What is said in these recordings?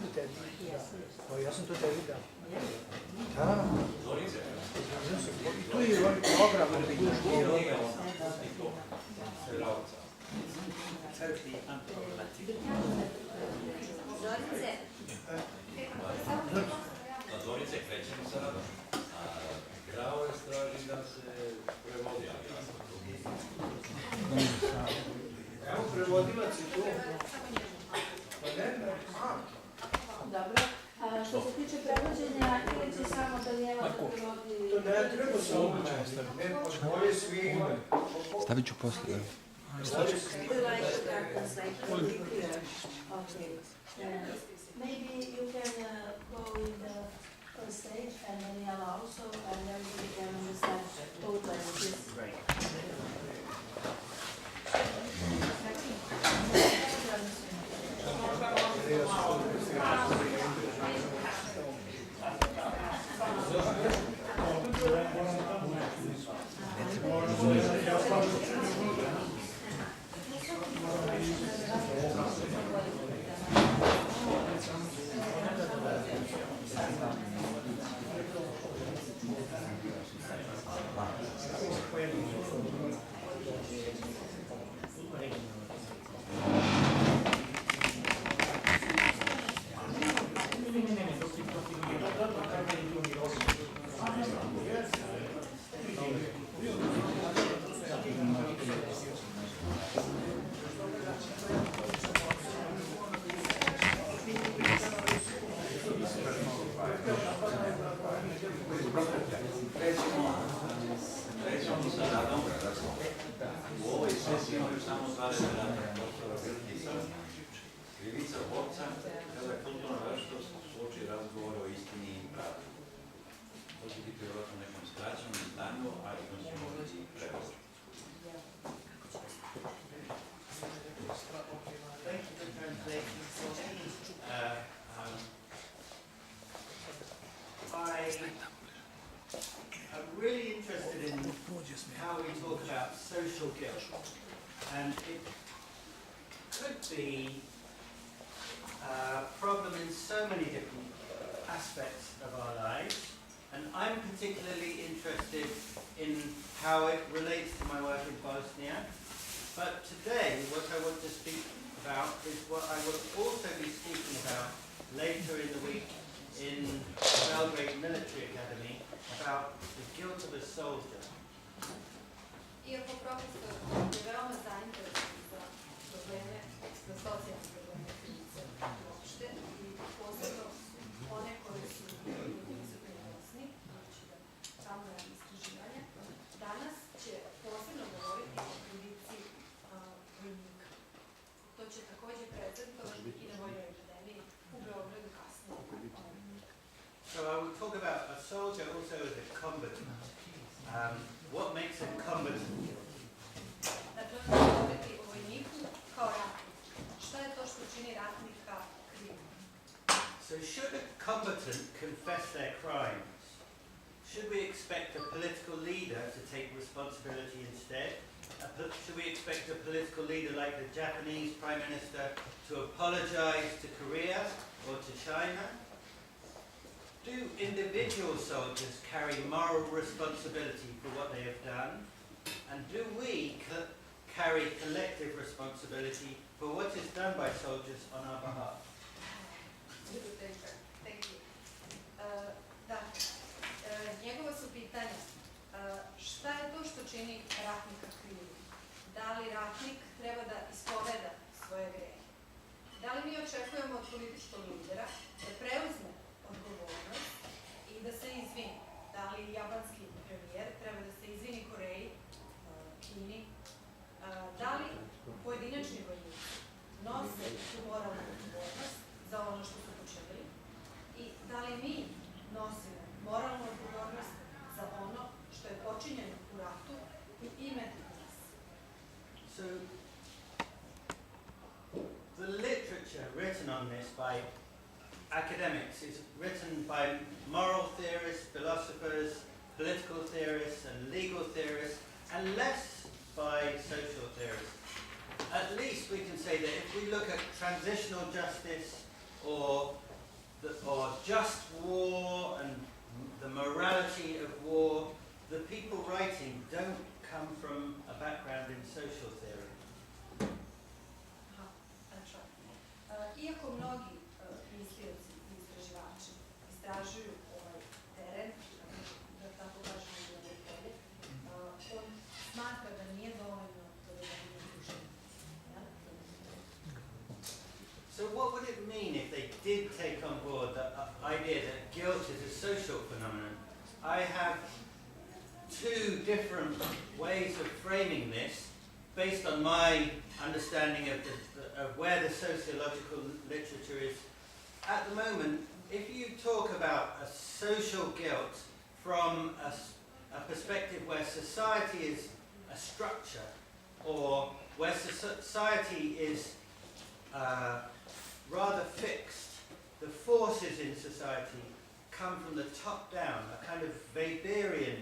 do tebi? Da. Ja sam to tebi dao. Da. Tu je program u Biduški i Rome. Zorice, krećemo sada. Grao je straži da se prevodi, ali ja sam to. Evo, prevodilac je tu. Dobro. Što se tiče prevođenja, ili će samo da je da prevodi... To ne treba sa ovom mesta. Bolje svi ima. Stavit ću posle. Maybe you can go in the first stage and Daniela also, and then we can understand both languages. U ovoj sesiji imaju samo sadržana doktora Wilkesa, krivica, borca, kada je kulturna veštost uoči razgovor o istini i pravdi. To će biti vjerojatno nekom skraćenom izdanju, a i on će možda i prevesti. I'm really interested in how we talk about social guilt, and it could be a problem in so many different aspects of our lives, and I'm particularly interested in how it relates to my work in Bosnia. But today, what I want to speak about is what I will also be speaking about later in the week in Belgrade Military Academy about the guilt of a soldier. Iako profesor je veoma zainteresovan za probleme, za socijalne probleme krivice uopšte i posebno one koji su prinosni, znači da tamo radi istraživanja, danas će posebno govoriti o krivici vojnika. To će također prezentovati i na Vojnoj akademiji u Beogradu kasnije. So I will talk about a soldier also as a combatant. What makes a combatant? Dakle, on će govoriti o vojniku kao ratniku. Šta je to što čini ratnika krivim? So should a combatant confess their crimes? Should we expect a political leader to take responsibility instead? Should we expect a political leader like the Japanese Prime Minister to apologize to Korea or to China? Do individual soldiers carry moral responsibility for what they have done? And do we carry collective responsibility for what is done by soldiers on our behalf? Thank you. Dakle, njegova su pitanja. Šta je to što čini ratnika krivim? Da li ratnik treba da ispoveda svoje grehe? Da li mi očekujemo od političkog lidera da preuzme odgovornost i da se izvini? Da li japanski premijer treba da se izvini Koreji, Kini? Da li pojedinačni vojnici nose tu moralnu odgovornost za ono što su počinili? I da li mi nosimo moralnu odgovornost za ono što je počinjeno u ratu u ime nas? So, the literature written on this by academics is written by moral theorists, philosophers, political theorists, and legal theorists, and less by social theorists. At least we can say that if we look at transitional justice or or just war and the morality of war, the people writing don't come from a background in social theory. Aha, znači, iako mnogi mislioci i istraživači istražuju ovaj teren, da tako kažemo na polje, on smatra da nije dovoljno tolerantno druženje. So what would it mean if they did take on board the idea that guilt is a social phenomenon? I have two different ways of framing this based on my understanding of where the sociological literature is. At the moment, if you talk about a social guilt from a perspective where society is a structure, or where society is rather fixed, the forces in society come from the top down, a kind of Weberian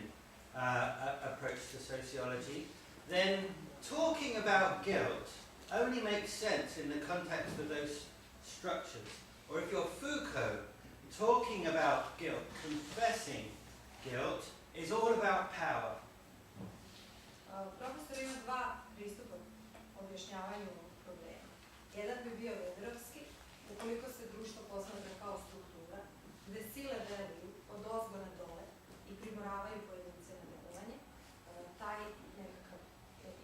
approach to sociology, then talking about guilt only makes sense in the context of those structures. Or if you're Foucault, talking about guilt, confessing guilt, is all about power. Profesor ima dva pristupa objašnjavanju ovog problema. Jedan bi bio Weberovski, ukoliko se društvo posmatra kao struktura, gde sile deluju od ozgo na dole i primoravaju pojedince na delovanje, taj nekakav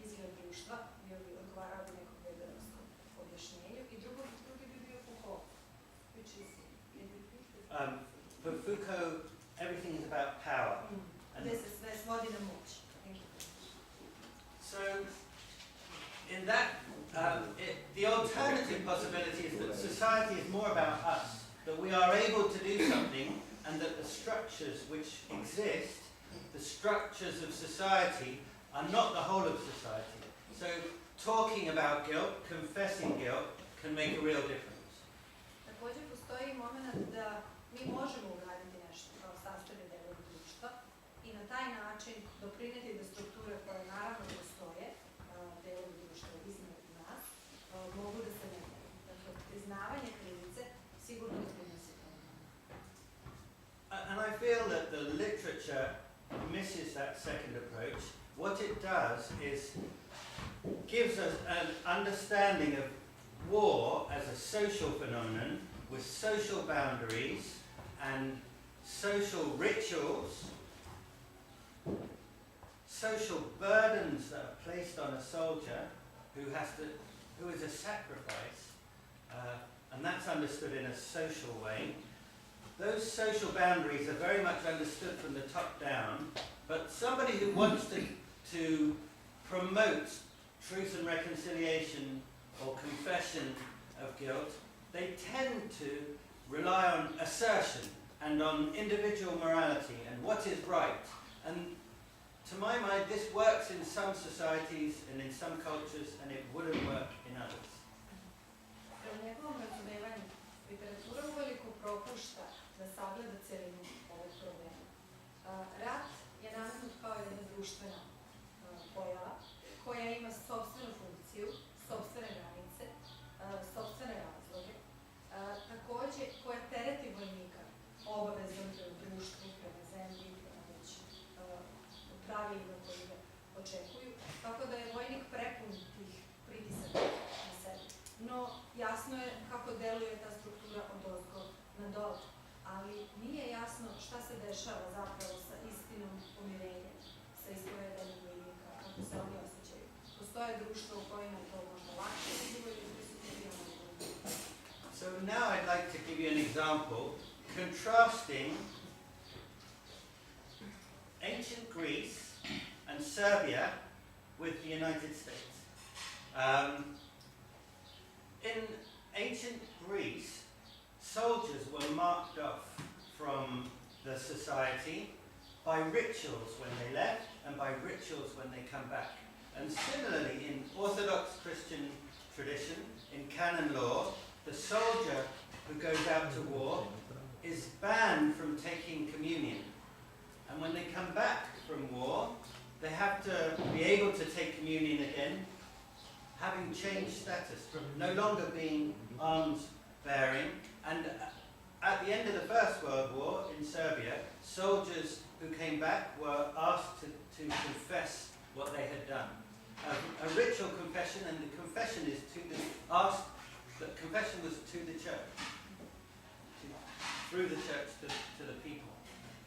izgled društva bio bi odgovarao bi nekog Weberovskom objašnjenju. I drugi bi bio Foucault, which is... For Foucault, everything is about power. Gde se sve svodi na moć. So, in that, the alternative possibility is that society is more about us, that we are able to do something, and that the structures which exist, the structures of society, are not the whole of society. So, talking about guilt, confessing guilt, can make a real difference. Također postoji moment da mi možemo ugraditi nešto kao sastavni deo društva i na taj način doprineti da strukture koje naravno postoje, delovi društva iznad nas, mogu da se menjaju. Dakle, priznavanje krivice sigurno doprinosi tome. And I feel that the literature misses that second approach. What it does is gives us an understanding of war as a social phenomenon with social boundaries and social rituals, social burdens that are placed on a soldier who is a sacrifice, and that's understood in a social way. Those social boundaries are very much understood from the top down, but somebody who wants to promote truth and reconciliation or confession of guilt, they tend to rely on assertion and on individual morality and what is right. And to my mind, this works in some societies and in some cultures, and it wouldn't work in others. Prema njegovom razumevanju, literatura uveliko propušta da sagleda celinu ovog problema. Rat je nametnut kao jedna društvena pojava koja ima sopstvenu funkciju, sopstvene granice, sopstvene razloge, takođe koja tereti vojnika obavezom prema društvu, prema zemlji, prema već pravilima koji ga očekuju, tako da je vojnik prepun tih pritisaka na sebe. No, jasno je kako deluje ta struktura od ozgo na dole, ali nije jasno šta se dešava zapravo sa istinom pomirenja, sa ispovedanjem vojnika, kako se oni osjećaju. Postoje društva u kojima je to možda lakše vidljivo ili prisutno. So now I'd like to give you an example contrasting ancient Greece and Serbia with the United States. In ancient Greece, soldiers were marked off from the society by rituals when they left and by rituals when they come back. And similarly, in Orthodox Christian tradition, in canon law, the soldier who goes out to war is banned from taking communion. And when they come back from war, they have to be able to take communion again, having changed status from no longer being arms bearing and at the end of the First World War in Serbia, soldiers who came back were asked to confess what they had done. A ritual confession, and the confession is the confession was to the church, through the church to the people.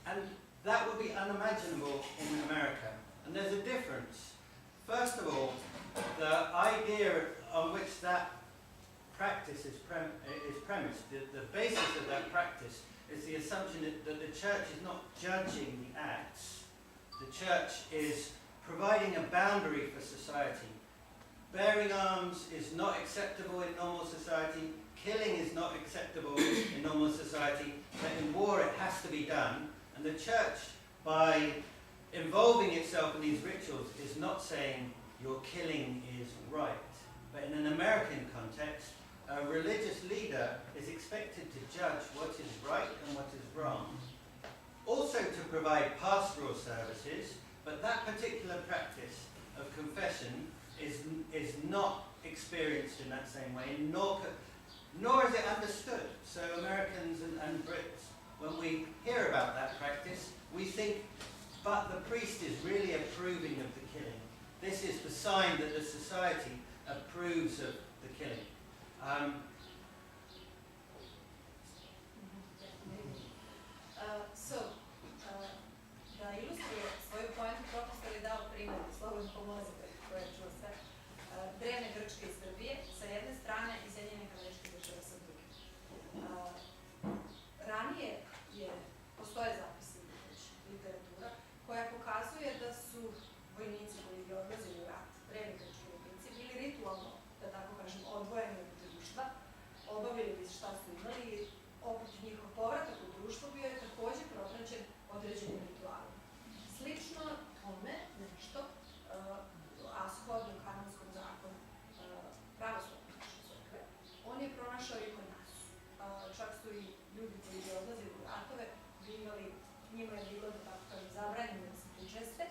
And that would be unimaginable in America. And there's a difference. First of all, the idea on which that practice is premised, the basis of that practice is the assumption that the church is not judging the acts. The church is providing a boundary for society. Bearing arms is not acceptable in normal society. Killing is not acceptable in normal society. But in war it has to be done. And the church, by involving itself in these rituals, is not saying your killing is right. But in an American context, a religious leader is expected to judge what is right and what is wrong. Also to provide pastoral services, but that particular practice of confession is not experienced in that same way, nor is it understood. So Americans and Brits, when we hear about that practice, we think, but the priest is really approving of the killing. This is the sign that the society approves of the killing. Da ilustruje svoju pojentu, profesor je dao primjer, slobodno pomozite, koje je čuo sve, drevne Grčke i Srbije sa jedne strane i Sjedinjenih Američkih Država sa druge. Ranije postoje zapisi, literatura, koja pokazuje da su vojnici koji bi odlazili u rat, drevni grčki vojnici, bili ritualno, da tako kažem, odvojeni od društva, obavili bi šta su imali i opet njihov povratak u društvo bio je također propraćen određenim ritualima. Slično tome nešto, a shodno kanonskom zakonu pravoslavne naše crkve, on je pronašao i kod nas. Čak su i ljudi koji bi odlazili u ratove, njima je bilo da tako kažem zabranjeno da se pričeste.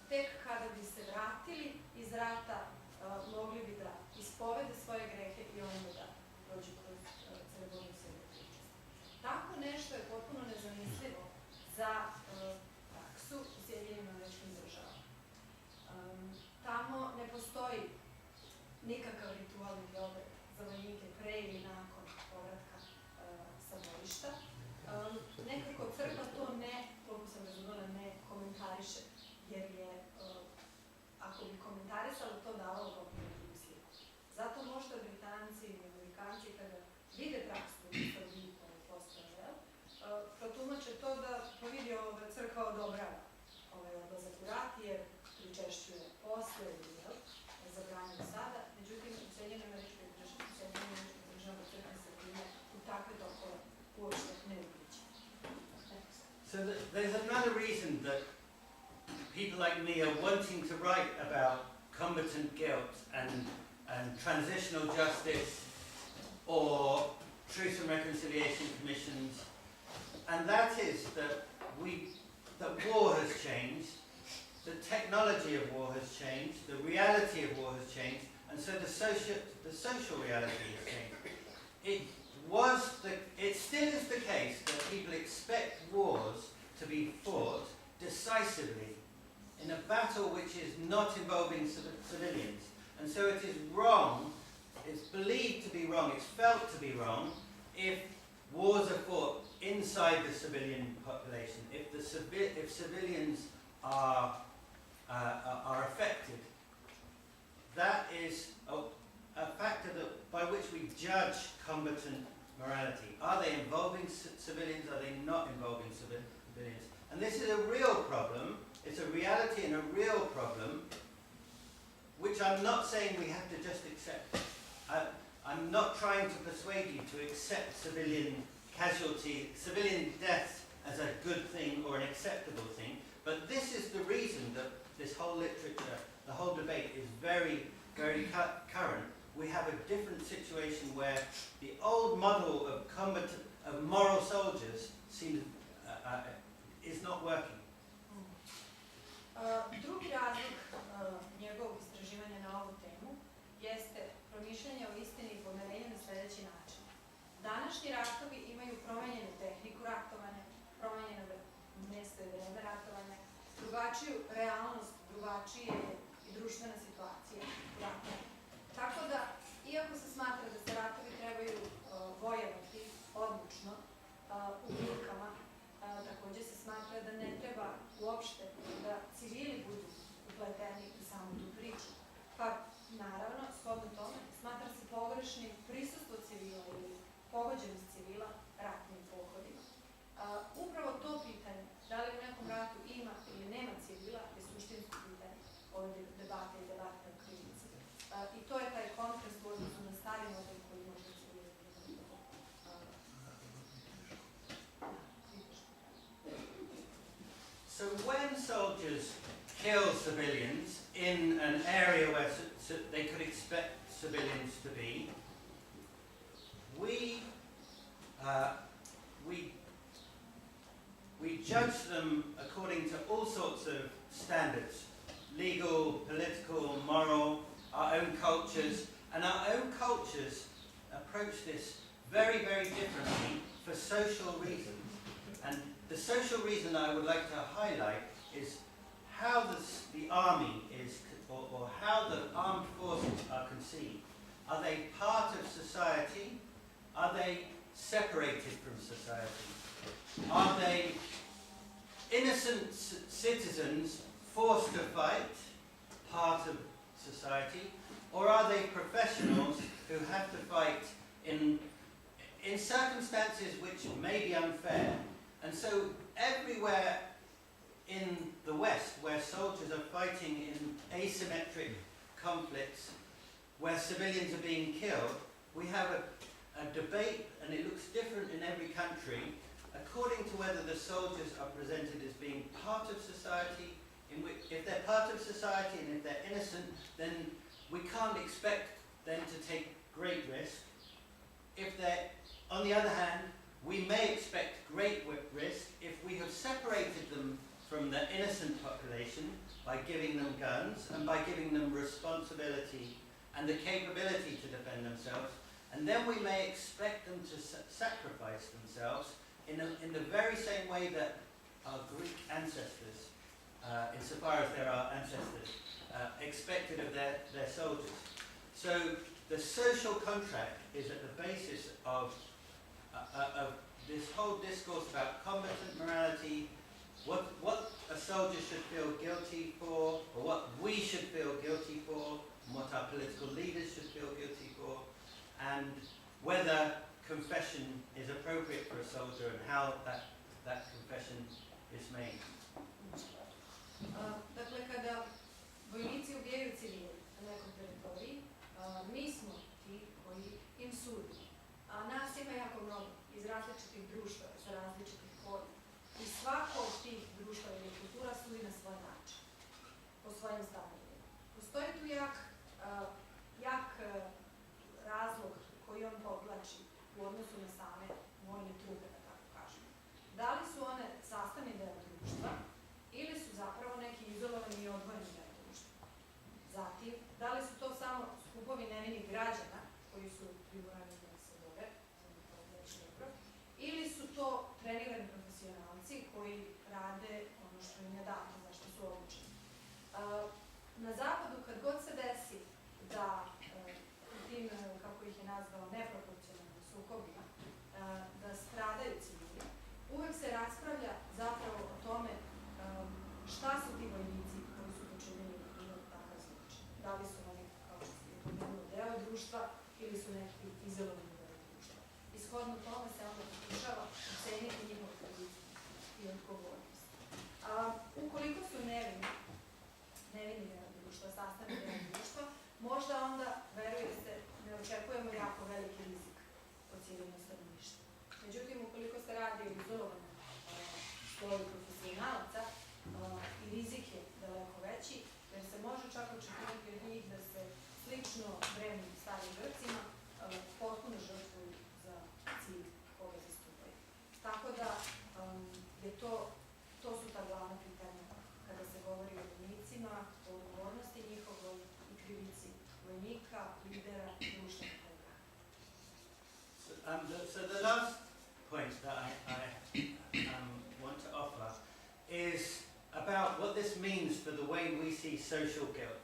Tek kada bi se vratili iz rata, mogli bi da ispovede svoje grehe i onda da dođu kroz ceremoniju sebe pričeste. Tako nešto je potpuno nezamislivo za praksu u Sjedinjenim Američkim Državama. Tamo ne postoji nikakav ritualni obred za vojnike pre ili nakon povratka sa bojišta. Nekako crkva to koliko sam razumela, ne komentariše, jer je, ako bi komentarisala, to davalo potpuno drugu sliku. Zato možda Britanci i Amerikanci, kada vide praksu u Srbiji koja je postala, protumače to da vidi crkva odobrava odlazak u rat, jer pričešćuje posle ili zabranjuje sada. Međutim, u Sjedinjenim Američkih Državama crkva se time u takve tokove uopšte ne uključi. So there's another reason that people like me are wanting to write about combatant guilt and transitional justice or truth and reconciliation commissions, and that is that war has changed, the technology of war has changed, the reality of war has changed, and so the social reality has changed. It still is the case that people expect wars to be fought decisively in a battle which is not involving civilians. And so it is wrong, it's believed to be wrong, it's felt to be wrong, if wars are fought inside the civilian population, if civilians are affected. That is a factor by which we judge combatant morality. Are they involving civilians? Are they not involving civilians? And this is a real problem. It's a reality and a real problem, which I'm not saying we have to just accept. I'm not trying to persuade you to accept civilian death as a good thing or an acceptable thing, but this is the reason that this whole literature, the whole debate is very, very current. We have a different situation where the old model of moral soldiers is not working. Drugi razlog njegovog istraživanja na ovu temu jeste promišljanje o istini i pomirenju na sljedeći način. Današnji ratovi imaju realnost drugačije i društvena situacija u ratu. Tako da, iako se smatra da se ratovi trebaju vojevati odlučno u bitkama, takođe se smatra da ne treba uopšte da civili budu upleteni u samu tu priču. Pa, naravno, shodno tome, smatra se pogrešnim prisustvo civila ili pogođenost civila ratnim pohodima. Upravo to pitanje, da li u nekom ratu ima ili nema civila, je suštinsko pitanje ove debate i debate o krivici. I to je taj kontrast u odnosu na stari model koji možda civili So when soldiers kill civilians in an area where they could expect civilians to be, we judge them according to all sorts of standards, legal, political, moral, our own cultures, and our own cultures approach this very, very differently for social reasons. And the social reason I would like to highlight is how the army is, or how the armed forces are conceived. Are they part of society? Are they separated from society? Are they innocent citizens forced to fight, part of society? Or are they professionals who have to fight in circumstances which may be unfair? And so everywhere in the West, where soldiers are fighting in asymmetric conflicts, where civilians are being killed, we have a debate, and it looks different in every country, according to whether the soldiers are presented as being part of society, in which, if they're part of society and if they're innocent, then we can't expect them to take great risk. If they're, on the other hand, we may expect great risk if we have separated them from the innocent population by giving them guns and by giving them responsibility and the capability to defend themselves, and then we may expect them to sacrifice themselves in the very same way that our Greek ancestors, insofar as they're our ancestors, expected of their soldiers. So the social contract is at the basis of this whole discourse about combatant morality, what a soldier should feel guilty for, or what we should feel guilty for, and what our political leaders should feel guilty for, and whether confession is appropriate for a soldier and how that confession is made. Dakle, kada vojnici ubijaju civile na nekom teritoriji, mi smo ti koji im sudi. A nas ima jako mnogo iz različitih društva, sa različitih polja. I svako od tih društva ili kultura sudi na svoj način, po svojim stavljima. Postoji tu jak razlog koji on povlači u odnosu na same vojne trupe, da tako kažemo. Da li su one sastavni deo društva ili su zapravo neki izolovani i odvojeni deo društva? Zatim, da li su to samo skupovi nevinih građana koji su primorani da se bore, ili su to trenirani profesionalci koji rade ono što im je dato, za što su obučeni? Na zapadu, kad god se desi da u tim, kako ih je nazvao, neproporcionalnim sukobima, da stradaju civili, uvek se raspravlja zapravo o tome šta su ti vojnici koji su počinili takav zločin. Da li su oni, kao što se pomenuo, deo društva ili su neki izolovani deo društva. Ishodno tome se onda pokušava oceniti njihov krivicu i odgovornost. Ukoliko su nevini deo društva, sastavni deo društva, možda onda, veruje se, ne očekujemo jako veliki rizik po civilno stanovništvo. Međutim, ukoliko se radi o izolovanom sloju profesionalaca, i rizik je daleko veći, jer se može čak očekivati od njih da se slično drevnim starim Grcima potpuno žrtvuju za cilj koga zastupaju. Tako da je to su ta glavna pitanja kada se govori o vojnicima, o odgovornosti njihovoj i krivici vojnika, lidera i društvenog programa. So the last point that I want to offer is about what this means for the way we see social guilt,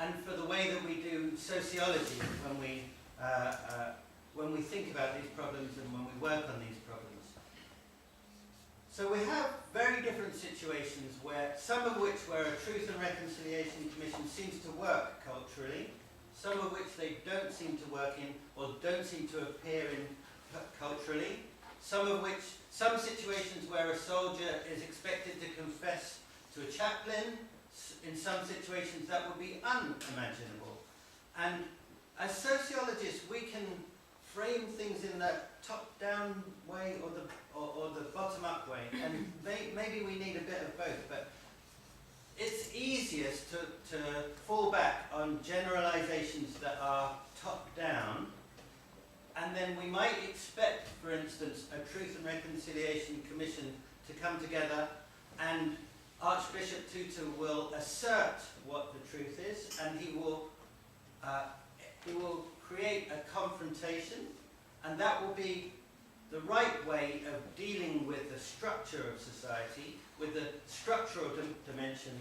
and for the way that we do sociology when we think about these problems and when we work on these problems. So we have very different situations where, some of which where a Truth and Reconciliation Commission seems to work culturally, some of which they don't seem to work in or don't seem to appear in culturally, some situations where a soldier is expected to confess to a chaplain, in some situations that would be unimaginable. And as sociologists, we can frame things in that top-down way or the bottom-up way, and maybe we need a bit of both, but it's easiest to fall back on generalizations that are top-down, and then we might expect, for instance, a Truth and Reconciliation Commission to come together, and Archbishop Tutu will assert what the truth is, and he will create a confrontation, and that will be the right way of dealing with the structure of society, with the structural dimension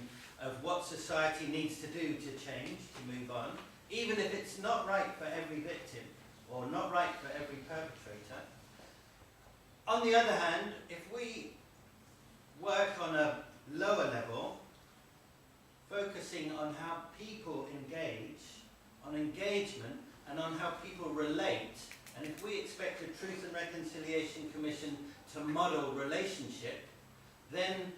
of what society needs to do to change, to move on, even if it's not right for every victim or not right for every perpetrator. On the other hand, if we work on a lower level, focusing on how people engage, on engagement, and on how people relate, and if we expect a Truth and Reconciliation Commission to model relationship, then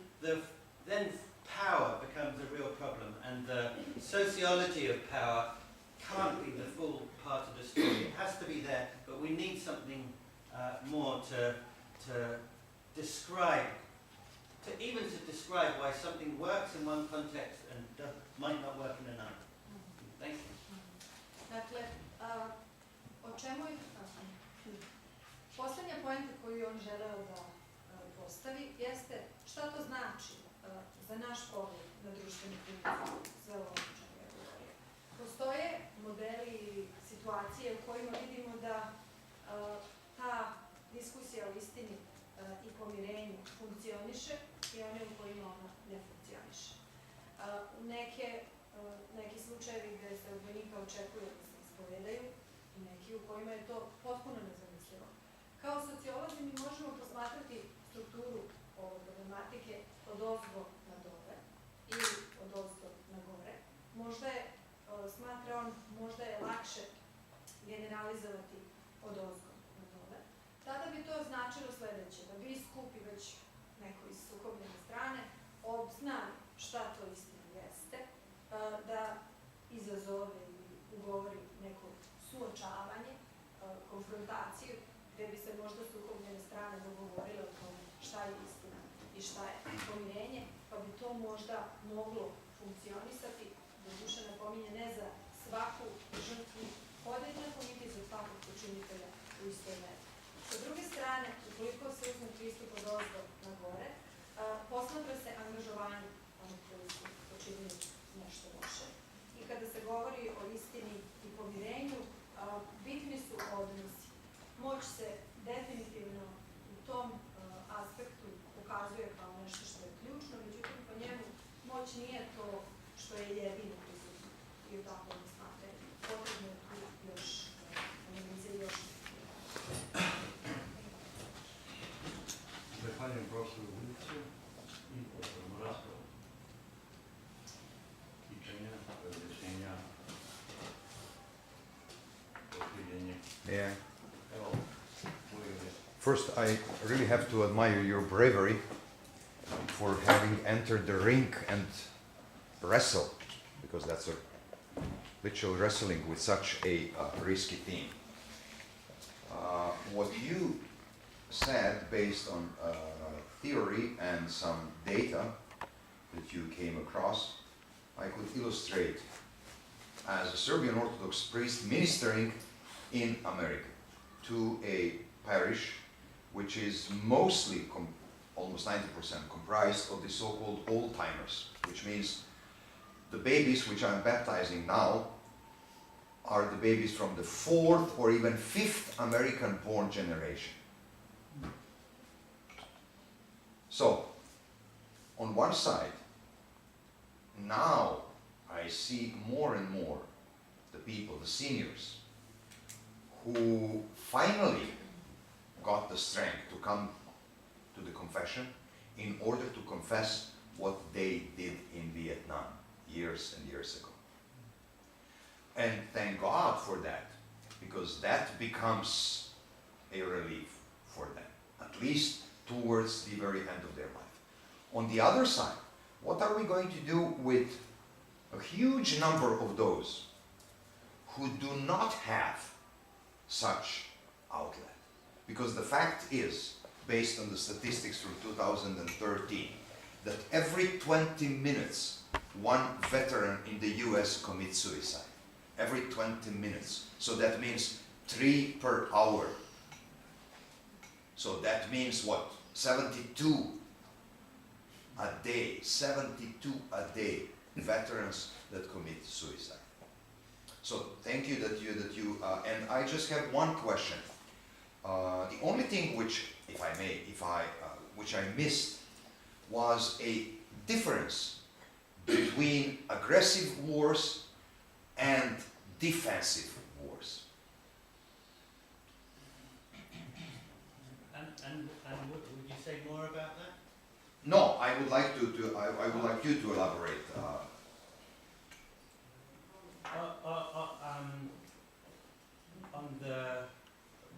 power becomes a real problem, and the sociology of power can't be the full part of the story. It has to be there, but we need something more to describe, even to describe why something works in one context and might not work in another. Thank you. Dakle, o čemu je poslednja poenta koju on želeo da postavi jeste šta to znači za naš pogled na društvenu krivicu, sve ovo o čemu je govorio. Postoje modeli ili situacije u kojima vidimo da ta diskusija o istini i pomirenju funkcioniše i one u kojima ona ne funkcioniše. Neki slučajevi gde se od vojnika očekuje da se ispovedaju i neki u kojima je to potpuno nezamislivo. Kao sociolozi mi možemo posmatrati strukturu ove problematike od ozgo na dole ili od ozgo na gore. Smatra on, možda je lakše generalizovati od ozgo na dole. Tada bi to značilo sledeće, da biskup i već neko iz sukobljene strane obznani šta to istina jeste, da izazove ili ugovori neko suočavanje, konfrontaciju, gde bi se možda sukobljene strane dogovorile o tome šta je istina i šta je pomirenje, pa bi to možda moglo funkcionisati, doduše napominje, ne za svaku žrtvu podjednako, niti za svakog počinitelja u istoj meri. Sa druge strane, ukoliko se uzme pristup od ozgo na gore, posmatra se angažovanje onih koji su počinili nešto loše. I kada se govori o istini i pomirenju, bitni su odnosi. Moć se definitivno u tom aspektu pokazuje kao nešto što je ključno, međutim po njemu moć nije to što je jedino prisutno i u takvom smatranju. Potrebno je tu još analize i još Zahvaljujem profesoru Wilkesu i otvorimo raspravu. Pitanja, razrešenja, posljednje. Yeah. Evo, First, I really have to admire your bravery for having entered the ring and wrestle, because that's a literal wrestling with such a risky theme. What you said, based on theory and some data that you came across, I could illustrate as a Serbian Orthodox priest ministering in America to a parish which is mostly, almost 90%, comprised of the so-called old-timers, which means the babies which I'm baptizing now are the babies from the 4th or even 5th American-born generation. So, on one side, I see more and more the people, the seniors, who finally got the strength to come to the confession in order to confess what they did in Vietnam years and years ago. And thank God for that, because that becomes a relief for them, at least towards the very end of their life. On the other side, what are we going to do with a huge number of those who do not have such outlet? Because the fact is, based on the statistics from 2013, that every 20 minutes, one veteran in the US commits suicide. Every 20 minutes. So that means 3 per hour. So that means what? 72 a day. 72 a day veterans that commit suicide. So thank you that you and I just have one question. The only thing which, if I may, which I missed, was a difference between aggressive wars and defensive wars. And would you say more about that? No, I would like I would like you to elaborate. On the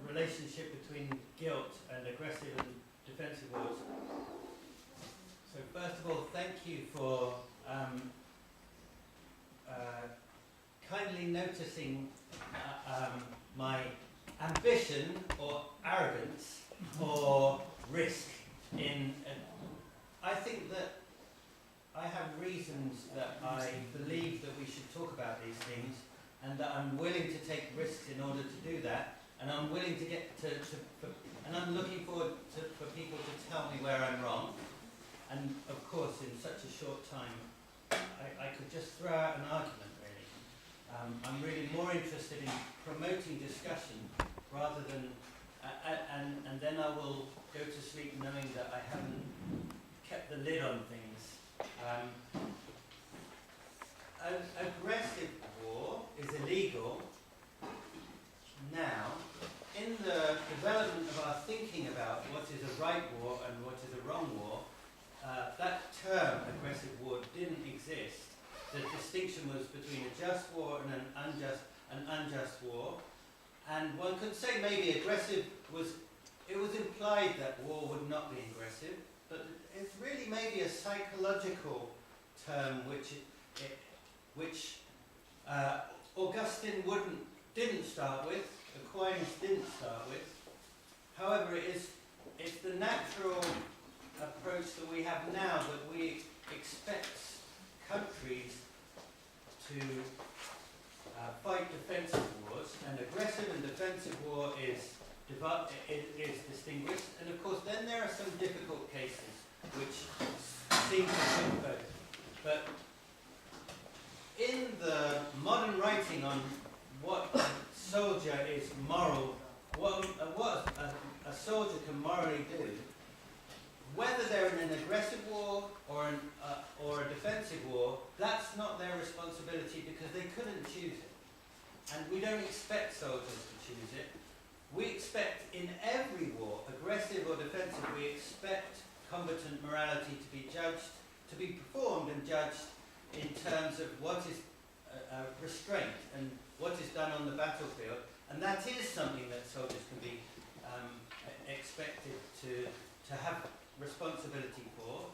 relationship between guilt and aggressive and defensive wars. So first of all, thank you for kindly noticing my ambition or arrogance or risk in. I think that I have reasons that I believe that we should talk about these things, and that I'm willing to take risks in order to do that, and I'm willing to get and I'm looking forward for people to tell me where I'm wrong. And of course, in such a short time, I could just throw out an argument, really. I'm really more interested in promoting discussion rather than, and then I will go to sleep knowing that I haven't kept the lid on things. An aggressive war is illegal now. In the development of our thinking about what is a right war and what is a wrong war, that term, aggressive war, didn't exist. The distinction was between a just war and an unjust war. And one could say maybe aggressive it was implied that war would not be aggressive, but it's really maybe a psychological term which Augustine didn't start with, Aquinas didn't start with. However, it's the natural approach that we have now, that we expect countries to fight defensive wars, and aggressive and defensive war is distinguished. And of course, then there are some difficult cases which seem to fit both. But in the modern writing on what a soldier is moral, what a soldier can morally do, whether they're in an aggressive war or a defensive war, that's not their responsibility, because they couldn't choose it. And we don't expect soldiers to choose it. We expect in every war, aggressive or defensive, we expect combatant morality to be judged, to be performed and judged in terms of what is restraint and what is done on the battlefield. And that is something that soldiers can be expected to have responsibility for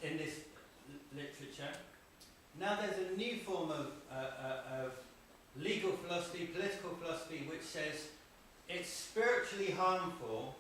in this literature. Now there's a new form of legal philosophy, political philosophy, which says it's spiritually harmful